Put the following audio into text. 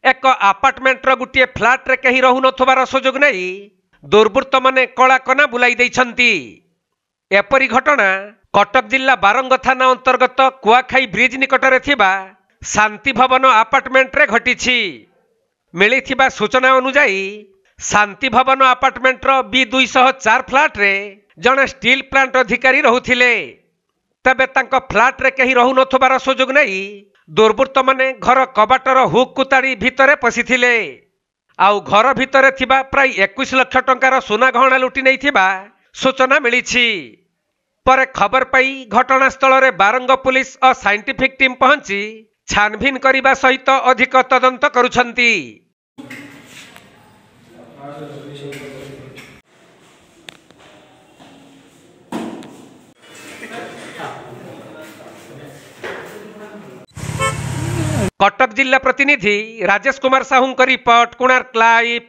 एक आपार्टमेंटर गोटे फ्लाट रे कहीं रहु नथबार सुजोग नहीं दुर्बृत्त माने कला कना बुलाई दैछंती। एपरी घटना कटक जिला बारंग थाना अंतर्गत कुआखाई ब्रिज निकटरे थिबा शांति भवन आपार्टमेंट रे घटिछि। मिलिथिबा सूचना अनुसार शांति भवन आपार्टमेंटर B204 फ्लाट रे जने स्टील प्लांट अधिकारी रहुथिले। तबे तांको फ्लाट रे कहीं रहु नथबार सुजोग नहीं दुर्बृत्त माने घर कबाटर हुक कुताड़ी भितरे पशिथिले। आउ घर भितरे थिबा प्राय 21 लाख टंकार सोना गहना लुटि नैथिबा सूचना मिलिछि। पर खबर पाई घटनास्थल रे बारंग पुलिस और साइंटिफिक टीम पहुंची छानभिन करने सहित अधिक तदंत करुछंती। कटक जिला प्रतिनिधि राजेश कुमार साहू रिपोर्ट, कोणार्क लाइव।